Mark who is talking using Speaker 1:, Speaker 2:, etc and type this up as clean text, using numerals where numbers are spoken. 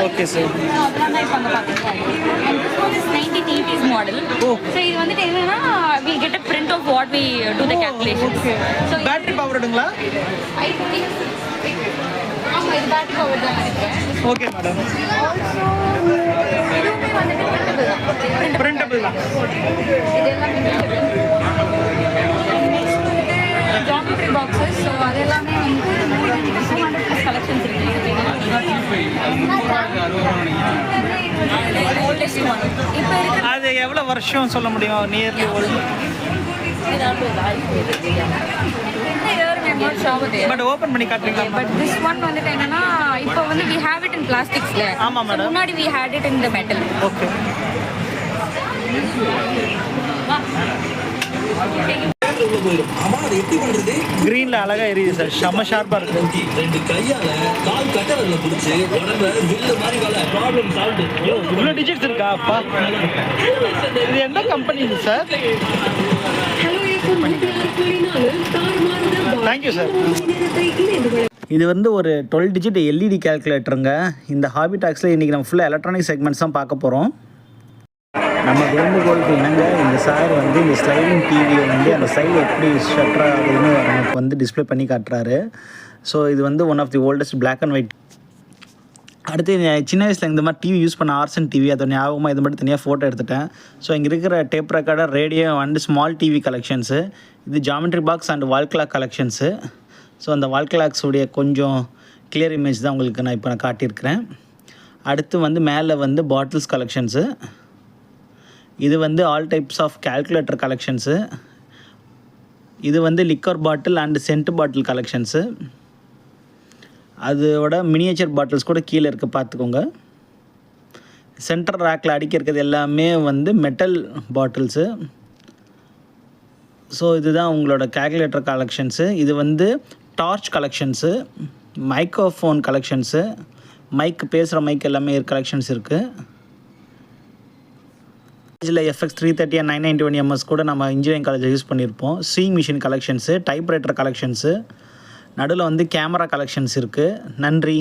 Speaker 1: Okay sir.
Speaker 2: அதெல்லாம் தான் இப்போ அங்கே பார்த்துட்டு and this one is 1980s model. So இது வந்துட்டு என்னன்னா we get a print of what we do the calculations. So
Speaker 1: battery பவர்டுங்களா?
Speaker 2: I think ஆமாம் இது பேட்டரி பவர் தான் நினைக்கிறேன்.
Speaker 1: Okay madam.
Speaker 2: இதுவுமே வந்துட்டு
Speaker 1: பிரிண்டபிள் தான்.
Speaker 2: இது எல்லாமே ஜாமெட்ரி பாக்ஸஸ். ஸோ அது எல்லாமே வந்து 200+ கலெக்ஷன்ஸ் இருக்குது. ஓல்டஸ்ட் ஒன் இப்போ இருக்கிற
Speaker 1: அது எவ்வளோ வருஷம் சொல்ல முடியும்? நியர்லி ஒரு பட் ஓப்பன் பண்ணி காட்டுறீங்களா?
Speaker 2: பட் திஸ் ஒன் வந்துட்டு என்னன்னா இப்போ வந்து we have it in plasticsல.
Speaker 1: ஆமா மேடம்.
Speaker 2: முன்னாடி we had it in the metal.
Speaker 1: Okay. கிரீன்ல அழகா எரியுது சார். செம்ம ஷார்ப்பா இருக்கு.
Speaker 3: ரெண்டு கையால கால் கட்டவர்ல புடிச்சு உடம்ப வில்லு மாதிரி வல ப்ராப்ளம் சால்வ்.
Speaker 1: இவ்வளோ டிஜிட்ஸ் இருக்கா அப்பா? இது எந்த கம்பெனி இது சார்? Thank you sir. இது வந்து ஒரு 12 டிஜிட் எல்இடி கேல்குலேட்டருங்க. இந்த ஹாபி டாக்ஸில் இன்றைக்கி நம்ம ஃபுல்லாக எலக்ட்ரானிக் செக்மெண்ட்ஸ் தான் பார்க்க போகிறோம். நம்ம வேண்டுகோளுக்கு இணங்க இந்த சார் வந்து இந்த ஸ்லைடிங் டிவியை வந்து அந்த சைடில் எப்படி ஷட்டர் ஆகுதுன்னு நமக்கு வந்து டிஸ்பிளே பண்ணி காட்டுறாரு. ஸோ இது வந்து one of the oldest black and white. அடுத்து சின்ன வயசில் இந்த மாதிரி டிவி யூஸ் பண்ண ஆர்சன் டிவி, அதை ஞாபகமாக இது மட்டும் தனியாக ஃபோட்டோ எடுத்துட்டேன். ஸோ இங்கே இருக்கிற tape recorder, radio and small TV collections. இது geometry box and wall clock collections. So அந்த வால் கிளாக்ஸுடைய கொஞ்சம் கிளியர் இமேஜ் தான் உங்களுக்கு நான் இப்போ காட்டியிருக்கிறேன். அடுத்து வந்து மேலே வந்து பாட்டில்ஸ் கலெக்ஷன்ஸு. இது வந்து all types of calculator collections. இது வந்து liquor bottle and scent bottle collections. அதோட மினியேச்சர் பாட்டில்ஸ் கூட கீழே இருக்க பார்த்துக்கோங்க. சென்டர் ரேக்கில் அடிக்க இருக்கிறது எல்லாமே வந்து மெட்டல் பாட்டில்ஸு. ஸோ இதுதான் உங்களோட கேல்குலேட்டர் கலெக்ஷன்ஸு. இது வந்து torch collections, microphone collections, mic பேசுகிற மைக் எல்லாமே கலெக்ஷன்ஸ் இருக்குது. இதில் FX 330 and 991 MS கூட நம்ம இன்ஜினியரிங் காலேஜில் யூஸ் பண்ணியிருப்போம். Seeing machine collections, typewriter collections, நடுவில் வந்து கேமரா கலெக்ஷன்ஸ் இருக்குது. நன்றி.